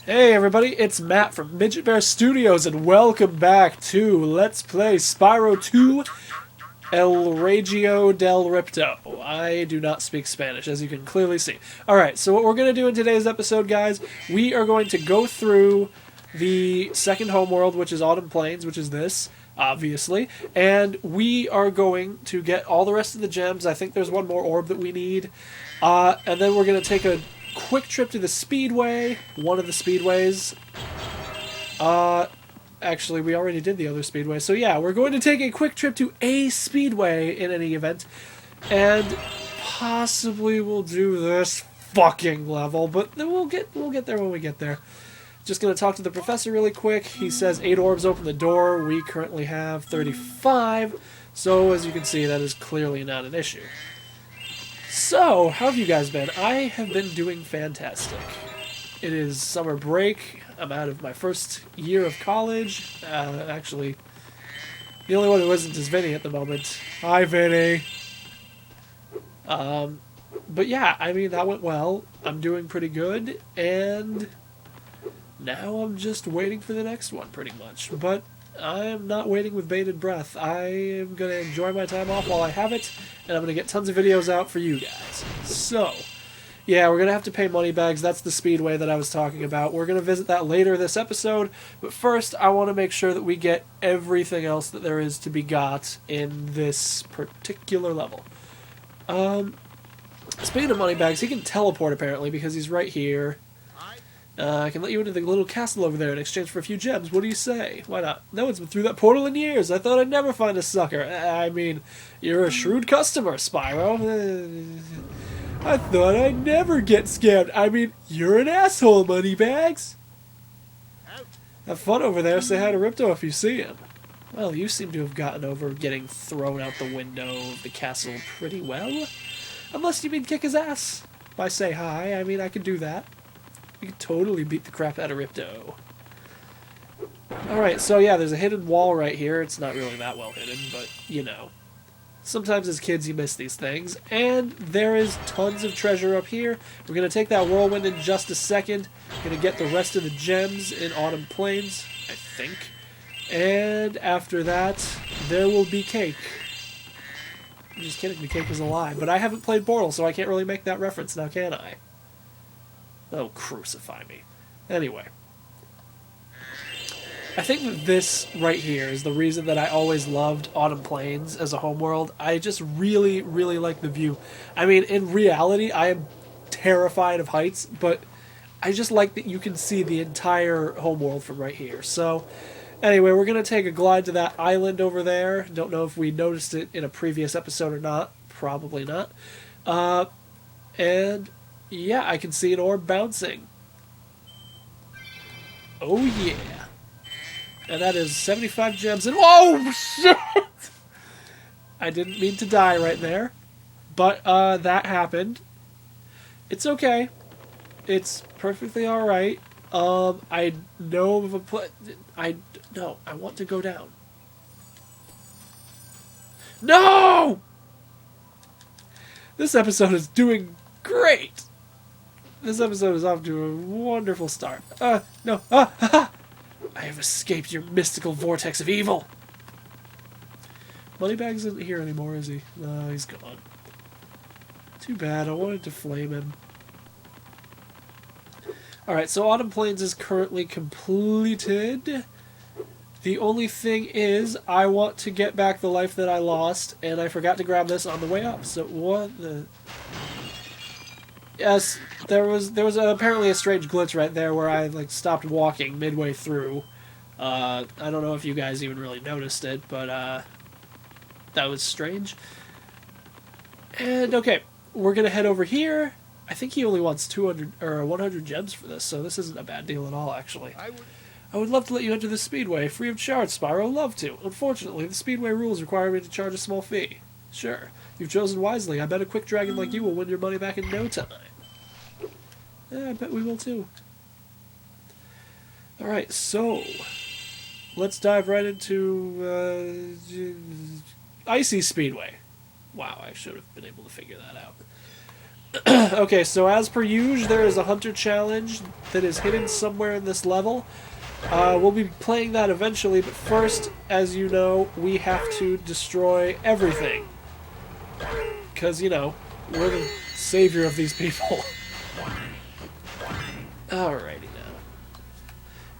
Hey everybody, it's Matt from Midget Bear Studios, and welcome back to Let's Play Spyro 2 El Regio del Ripto. I do not speak Spanish, as you can clearly see. Alright, so what we're going to do in today's episode, guys, we are going to go through the second homeworld, which is Autumn Plains, which is this, obviously, and we are going to get all the rest of the gems. I think there's one more orb that we need, and then we're going to take a quick trip to the Speedway, one of the Speedways. Actually, we already did the other Speedway, so yeah, we're going to take a quick trip to a Speedway in any event, and possibly we'll do this fucking level, but then we'll get there when we get there. Just gonna talk to the professor really quick. He says 8 orbs open the door. We currently have 35, so as you can see, that is clearly not an issue. So, how have you guys been? I have been doing fantastic. It is summer break. I'm out of my first year of college. Actually, the only one who isn't is Vinny at the moment. Hi, Vinny. But yeah, I mean, that went well. I'm doing pretty good, and now I'm just waiting for the next one, pretty much. But I am not waiting with bated breath. I am going to enjoy my time off while I have it, and I'm going to get tons of videos out for you guys. So, yeah, we're going to have to pay money bags. That's the Speedway that I was talking about. We're going to visit that later this episode, but first I want to make sure that we get everything else that there is to be got in this particular level. Speaking of money bags, he can teleport apparently because he's right here. I can let you into the little castle over there in exchange for a few gems. What do you say? Why not? No one's been through that portal in years. I thought I'd never find a sucker. I mean, you're a shrewd customer, Spyro. I thought I'd never get scammed. I mean, you're an asshole, Moneybags. Have fun over there. Say hi to Ripto if you see him. Well, you seem to have gotten over getting thrown out the window of the castle pretty well. Unless you mean kick his ass. By say hi, I mean I could do that. We could totally beat the crap out of Ripto. Alright, so yeah, there's a hidden wall right here. It's not really that well hidden, but, you know. Sometimes as kids you miss these things. And there is tons of treasure up here. We're going to take that whirlwind in just a second. Going to get the rest of the gems in Autumn Plains, I think. And after that, there will be cake. I'm just kidding, the cake is a lie. But I haven't played Portal, so I can't really make that reference now, can I? Oh, crucify me. Anyway. I think that this right here is the reason that I always loved Autumn Plains as a homeworld. I just really, really like the view. I mean, in reality, I am terrified of heights, but I just like that you can see the entire homeworld from right here. So, anyway, we're going to take a glide to that island over there. Don't know if we noticed it in a previous episode or not. Probably not. And yeah, I can see an orb bouncing. Oh yeah. And that is 75 gems and oh shit! I didn't mean to die right there. But that happened. It's okay. It's perfectly alright. I know of a no, I want to go down. No! This episode is doing great. This episode is off to a wonderful start. No. I have escaped your mystical vortex of evil. Moneybags isn't here anymore, is he? No, he's gone. Too bad. I wanted to flame him. Alright, so Autumn Plains is currently completed. The only thing is, I want to get back the life that I lost, and I forgot to grab this on the way up. So what the... Yes, there was apparently a strange glitch right there where I like stopped walking midway through. I don't know if you guys even really noticed it, but that was strange. And okay, we're gonna head over here. I think he only wants 200 or 100 gems for this, so this isn't a bad deal at all, actually. I would love to let you enter the Speedway free of charge, Spyro. Love to. Unfortunately, the Speedway rules require me to charge a small fee. Sure. You've chosen wisely. I bet a quick dragon like you will win your money back in no time. Yeah, I bet we will too. Alright, so let's dive right into Icy Speedway. Wow, I should have been able to figure that out. Okay, so as per usual, there is a hunter challenge that is hidden somewhere in this level. We'll be playing that eventually, but first, as you know, we have to destroy everything. Because, you know, we're the savior of these people. Alrighty now.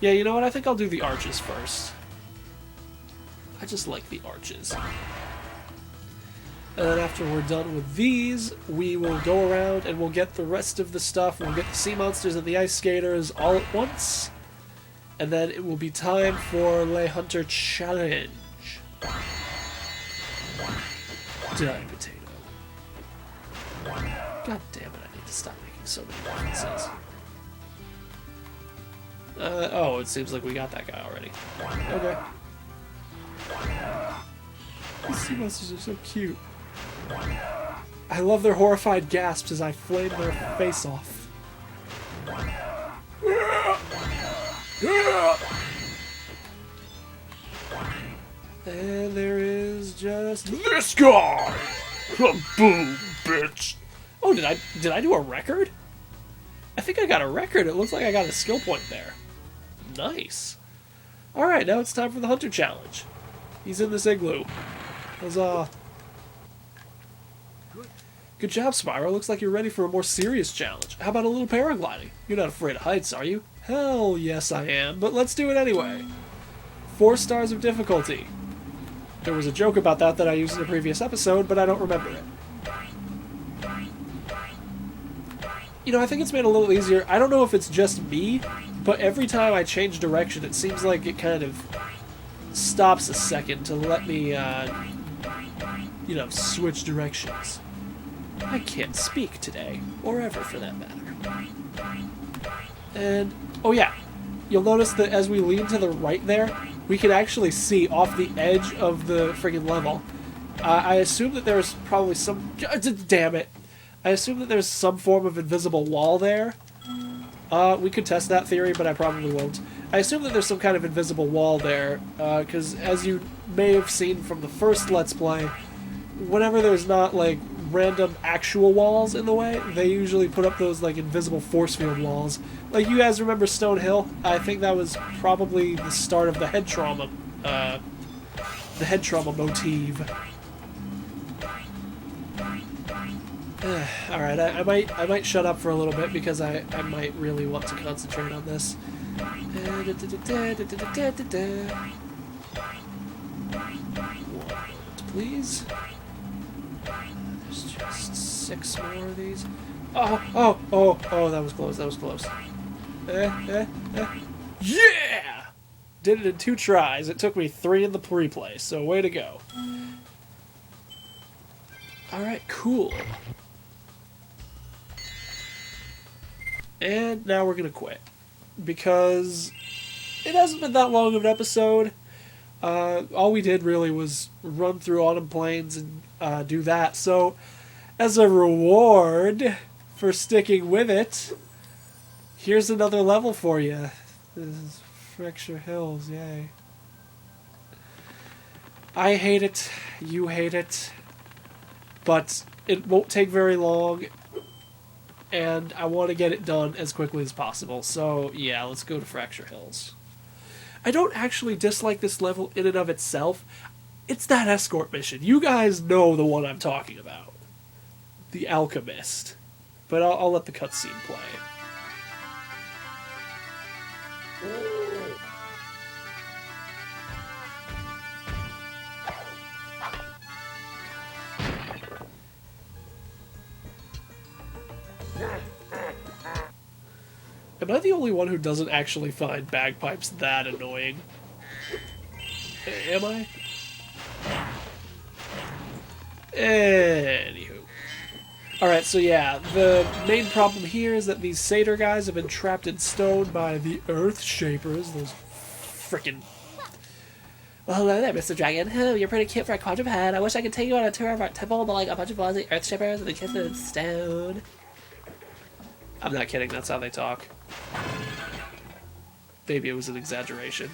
Yeah, you know what? I think I'll do the arches first. I just like the arches. And then after we're done with these, we will go around and we'll get the rest of the stuff. We'll get the sea monsters and the ice skaters all at once. And then it will be time for Le Hunter Challenge. Die, potato. God damn it, I need to stop making so many references. Oh, it seems like we got that guy already. Okay. These sea monsters are so cute. I love their horrified gasps as I flame their face off. And there is just this guy! Boom, bitch! Oh, did I do a record? I think I got a record. It looks like I got a skill point there. Nice. Alright, now it's time for the Hunter Challenge. He's in this igloo. Huzzah. Good job, Spyro. Looks like you're ready for a more serious challenge. How about a little paragliding? You're not afraid of heights, are you? Hell yes I am, but let's do it anyway. 4 stars of difficulty. There was a joke about that I used in a previous episode, but I don't remember it. You know, I think it's made it a little easier. I don't know if it's just me, but every time I change direction, it seems like it kind of stops a second to let me, you know, switch directions. I can't speak today, or ever for that matter. And, oh yeah, you'll notice that as we lean to the right there, we can actually see off the edge of the friggin' level. I assume that there's probably some... Damn it. I assume that there's some form of invisible wall there. We could test that theory, but I probably won't. I assume that there's some kind of invisible wall there, because as you may have seen from the first Let's Play, whenever there's not, like, random actual walls in the way, they usually put up those, like, invisible force field walls. Like, you guys remember Stone Hill? I think that was probably the start of the head trauma motif. Alright, I might shut up for a little bit because I might really want to concentrate on this. 1 moment, please. There's just 6 more of these. Oh, that was close, that was close. Yeah! Did it in 2 tries. It took me 3 in the replay, so way to go. Alright, cool. And now we're gonna quit. Because it hasn't been that long of an episode. All we did really was run through Autumn Plains and do that. So, as a reward for sticking with it, here's another level for you. This is Fracture Hills, yay. I hate it, you hate it, but it won't take very long, and I want to get it done as quickly as possible. So, yeah, let's go to Fracture Hills. I don't actually dislike this level in and of itself. It's that escort mission. You guys know the one I'm talking about. The Alchemist. But I'll let the cutscene play. Am I the only one who doesn't actually find bagpipes that annoying? Am I? Anywho. Alright, so yeah, the main problem here is that these satyr guys have been trapped in stone by the Earth Shapers, those frickin'... Well, hello there, Mr. Dragon. Oh, you're pretty cute for a quadruped. I wish I could take you on a tour of our temple, but like a bunch of fuzzy Earth Shapers and the kids in stone. I'm not kidding, that's how they talk. Maybe it was an exaggeration.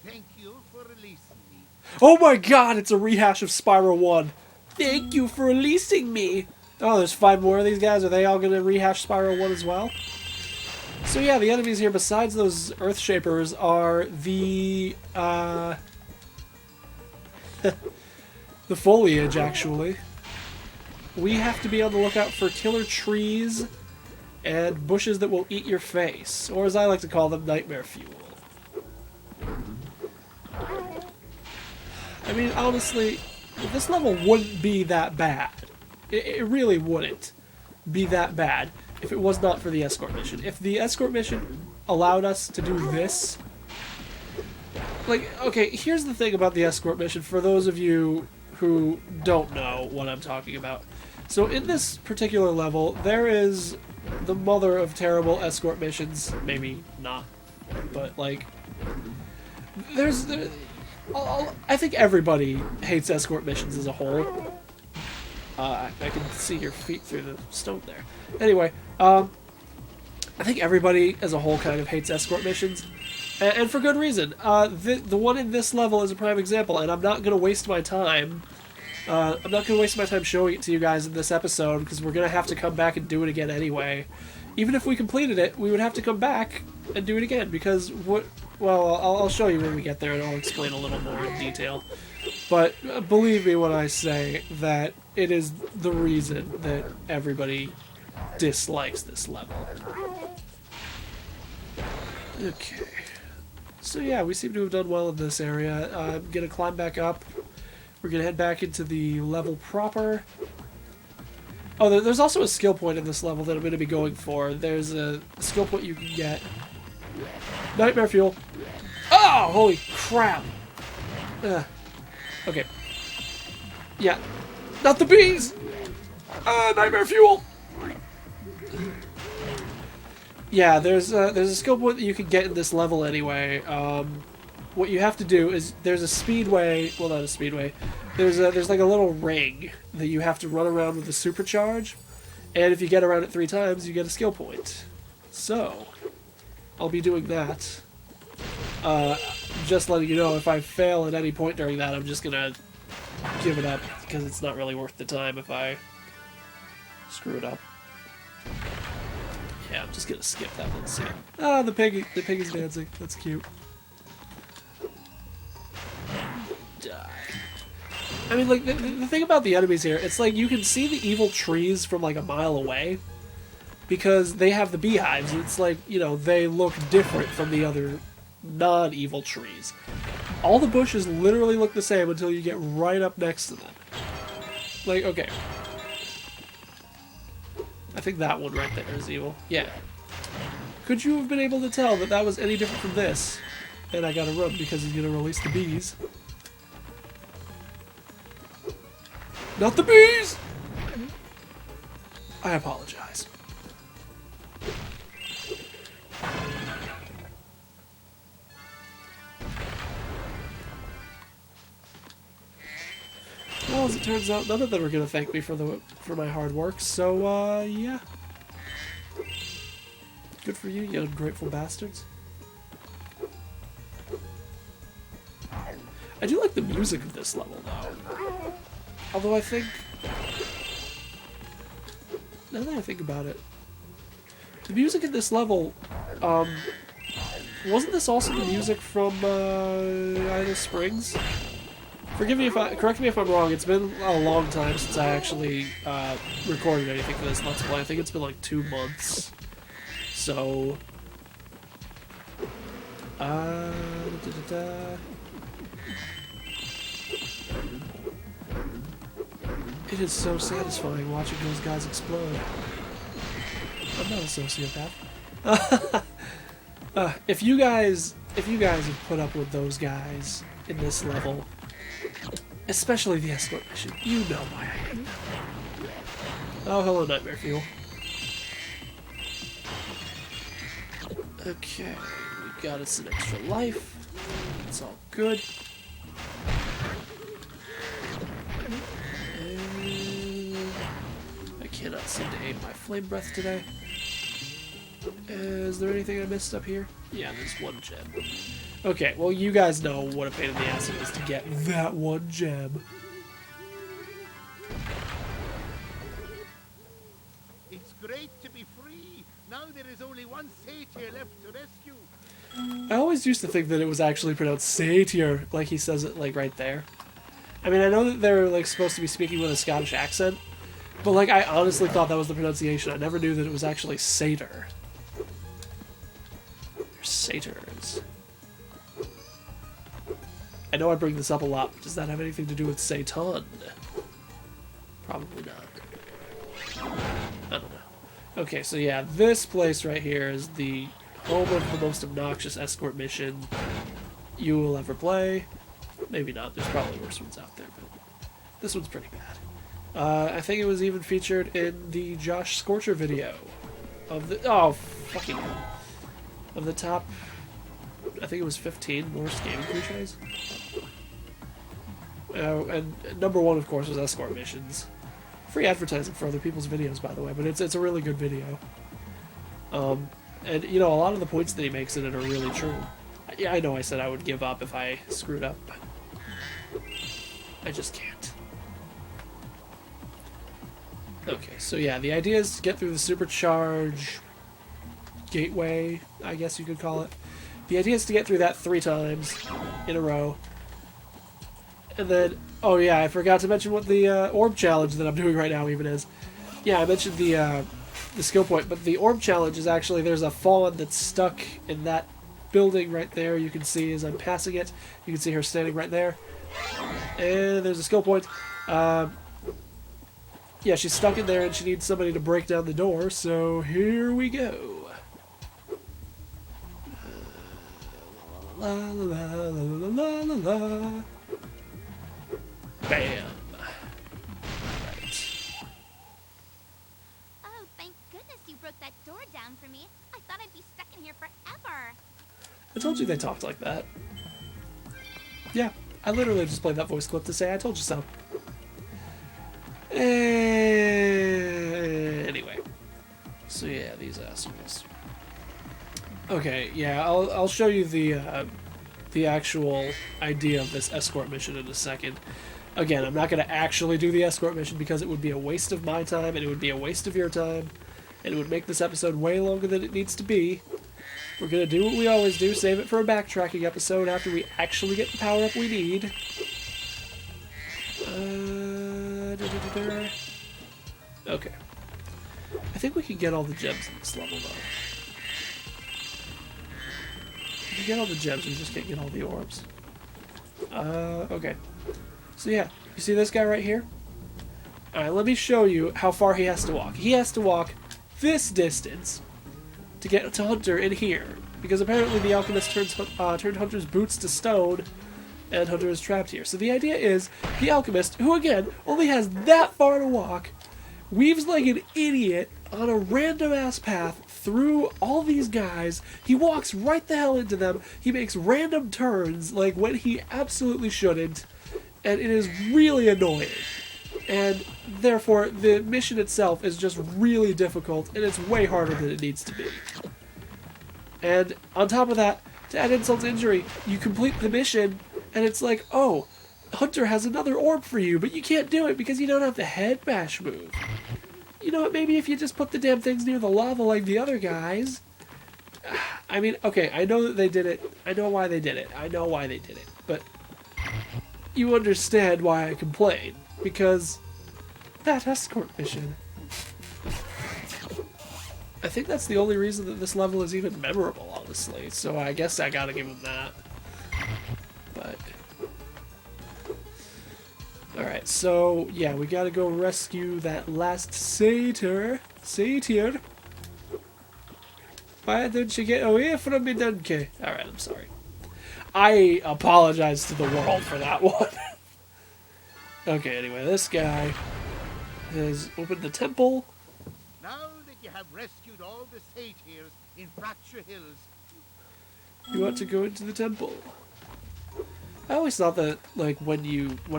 Thank you for releasing me. Oh my god, it's a rehash of Spyro 1. Thank you for releasing me. Oh, there's 5 more of these guys. Are they all going to rehash Spyro 1 as well? So yeah, the enemies here, besides those Earth Shapers, are the the foliage, actually. We have to be on the lookout for killer trees and bushes that will eat your face, or as I like to call them, nightmare fuel. I mean, honestly, this level wouldn't be that bad. It really wouldn't be that bad if it was not for the escort mission. If the escort mission allowed us to do this... Like, okay, here's the thing about the escort mission, for those of you who don't know what I'm talking about. So in this particular level, there is the mother of terrible escort missions. Maybe not, but, like... I think everybody hates escort missions as a whole. I can see your feet through the stone there. Anyway, I think everybody as a whole kind of hates escort missions. And for good reason. The one in this level is a prime example, and I'm not going to waste my time. I'm not going to waste my time showing it to you guys in this episode, because we're going to have to come back and do it again anyway. Even if we completed it, we would have to come back and do it again, because what... Well, I'll show you when we get there, and I'll explain a little more in detail. But believe me when I say that it is the reason that everybody dislikes this level. Okay. So yeah, we seem to have done well in this area. I'm going to climb back up. We're going to head back into the level proper. Oh, there's also a skill point in this level that I'm going to be going for. There's a skill point you can get. Nightmare fuel. Oh, holy crap. Okay. Yeah. Not the bees! Nightmare fuel! Yeah, there's a skill point that you can get in this level anyway. What you have to do is, there's a speedway, well, not a speedway, there's like a little ring that you have to run around with a supercharge, and if you get around it 3 times, you get a skill point. So, I'll be doing that. Just letting you know, if I fail at any point during that, I'm just gonna give it up, because it's not really worth the time if I screw it up. Yeah, I'm just gonna skip that one scene. Ah, the pig is dancing. That's cute. Die. I mean, like, the thing about the enemies here, it's like you can see the evil trees from like a mile away, because they have the beehives. It's like, you know, they look different from the other non-evil trees. All the bushes literally look the same until you get right up next to them. Like, okay. I think that one right there is evil. Yeah. Could you have been able to tell that that was any different from this? And I gotta run because he's gonna release the bees. Not the bees! I apologize. Well, as it turns out, none of them are going to thank me for my hard work, so, yeah. Good for you, you ungrateful bastards. I do like the music of this level, though. Although I think... Now that I think about it, the music in this level, wasn't this also the music from, Icy Springs? Correct me if I'm wrong, it's been a long time since I actually recorded anything for this Let's Play. I think it's been like 2 months. So... It is so satisfying watching those guys explode. I'm not a sociopath. If you guys have put up with those guys in this level, especially the escort mission, you know why I hate them. Oh, hello, Nightmare Fuel. Okay, we got us an extra life. It's all good. And I cannot seem to aim my flame breath today. Is there anything I missed up here? Yeah, there's one gem. Okay, well, you guys know what a pain in the ass it is to get that one gem. It's great to be free. Now there is only one satyr left to rescue. I always used to think that it was actually pronounced satyr, like he says it, like, right there. I mean, I know that they're, like, supposed to be speaking with a Scottish accent, but, like, I honestly thought that was the pronunciation. I never knew that it was actually satyr. They're satyrs. I know I bring this up a lot, but does that have anything to do with Satan? Probably not. I don't know. Okay, so yeah, this place right here is the home of the most obnoxious escort mission you will ever play. Maybe not, there's probably worse ones out there, but this one's pretty bad. I think it was even featured in the Josh Scorcher video of the, oh, fucking hell. Of the top, I think it was 15 worst gaming cliches. And number one, of course, was escort missions. Free advertising for other people's videos, by the way, but it's a really good video. And, you know, a lot of the points that he makes in it are really true. Yeah, I know I said I would give up if I screwed up, but I just can't. Okay, so yeah, the idea is to get through the supercharge gateway, I guess you could call it. The idea is to get through that 3 times in a row. And then, oh yeah, I forgot to mention what the orb challenge that I'm doing right now even is. Yeah, I mentioned the skill point, but the orb challenge is actually, there's a fawn that's stuck in that building right there. You can see as I'm passing it, you can see her standing right there. And there's a skill point. Yeah, she's stuck in there and she needs somebody to break down the door, so here we go. La la la la la la la la. Bam. Right. Oh, thank goodness you broke that door down for me. I thought I'd be stuck in here forever. I told you they talked like that. Yeah, I literally just played that voice clip to say I told you so. Anyway. So yeah, these assholes. Okay, yeah, I'll show you the actual idea of this escort mission in a second. Again, I'm not going to actually do the escort mission because it would be a waste of my time and it would be a waste of your time and it would make this episode way longer than it needs to be. We're going to do what we always do, save it for a backtracking episode after we actually get the power-up we need. Okay. I think we can get all the gems in this level, though. We can get all the gems, we just can't get all the orbs. Okay. So yeah, you see this guy right here? Alright, let me show you how far he has to walk. He has to walk this distance to get to Hunter in here. Because apparently the alchemist turned Hunter's boots to stone, and Hunter is trapped here. So the idea is, the alchemist, who again, only has that far to walk, weaves like an idiot on a random-ass path through all these guys. He walks right the hell into them. He makes random turns, like when he absolutely shouldn't. And it is really annoying. And therefore, the mission itself is just really difficult, and it's way harder than it needs to be. And on top of that, to add insult to injury, you complete the mission, and it's like, oh, Hunter has another orb for you, but you can't do it because you don't have the head bash move. You know what, maybe if you just put the damn things near the lava like the other guys. I mean, okay, I know that they did it. I know why they did it. But you understand why I complain. Because that escort mission. I think that's the only reason that this level is even memorable, honestly. So I guess I gotta give him that. But alright, so yeah, we gotta go rescue that last satyr. Why don't you get away from me, donkey? Alright, I'm sorry. I apologize to the world for that one. Okay, anyway, this guy has opened the temple. Now that you have rescued all the satyrs in Fracture Hills, You want to go into the temple. I always thought that, like, when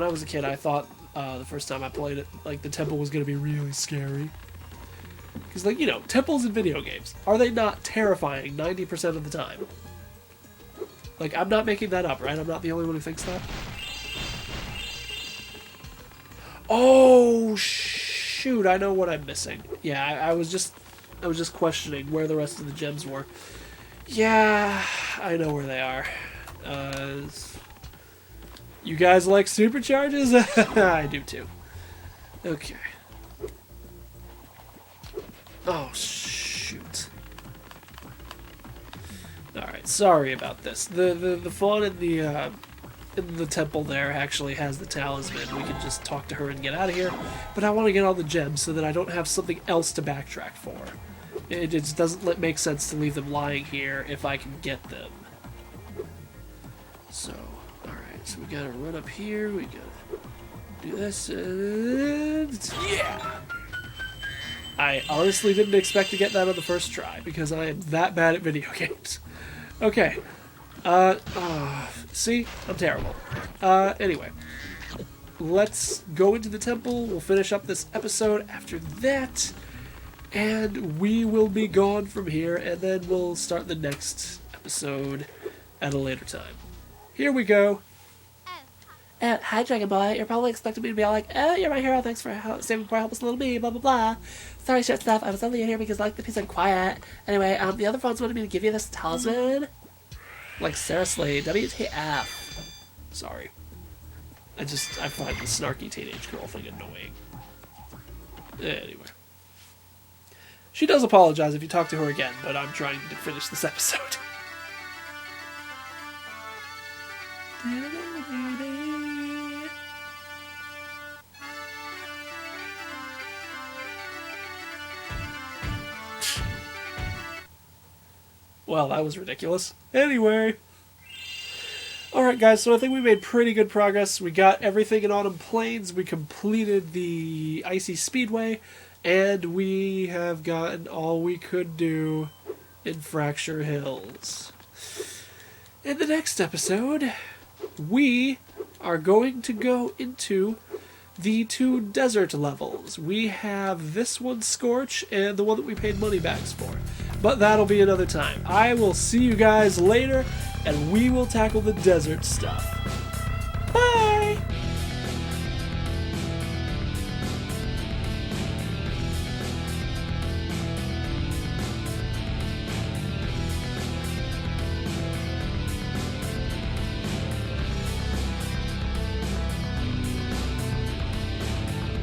I was a kid, I thought the first time I played it, like, the temple was going to be really scary. Because, like, you know, temples in video games, are they not terrifying 90% of the time? Like, I'm not making that up, right? I'm not the only one who thinks that. Oh, shoot, I know what I'm missing. Yeah, I was just questioning where the rest of the gems were. Yeah, I know where they are. You guys like supercharges? I do too. Okay. Oh, shoot. Alright, sorry about this. The fawn in the temple there actually has the talisman. We can just talk to her and get out of here. But I want to get all the gems so that I don't have something else to backtrack for. It just doesn't make sense to leave them lying here if I can get them. So, alright, so we gotta run up here, we gotta do this, and yeah! I honestly didn't expect to get that on the first try, because I am that bad at video games. Okay. See? I'm terrible. Anyway. Let's go into the temple, we'll finish up this episode after that, and we will be gone from here, and then we'll start the next episode at a later time. Here we go. Hi, Dragon Boy. You're probably expecting me to be all like, oh, you're my hero, thanks for saving poor helpless little me, blah, blah, blah. Sorry, shit stuff, I was only in here because I like the peace and quiet. Anyway, the other phones wanted me to give you this talisman. Like, seriously, WTF. Sorry. I find the snarky teenage girl thing annoying. Anyway. She does apologize if you talk to her again, but I'm trying to finish this episode. Well, that was ridiculous. Anyway. Alright guys, so I think we made pretty good progress. We got everything in Autumn Plains, we completed the Icy Speedway, and we have gotten all we could do in Fracture Hills. In the next episode, we are going to go into the 2 desert levels. We have this one, Scorch, and the one that we paid money backs for. But that'll be another time. I will see you guys later, and we will tackle the desert stuff.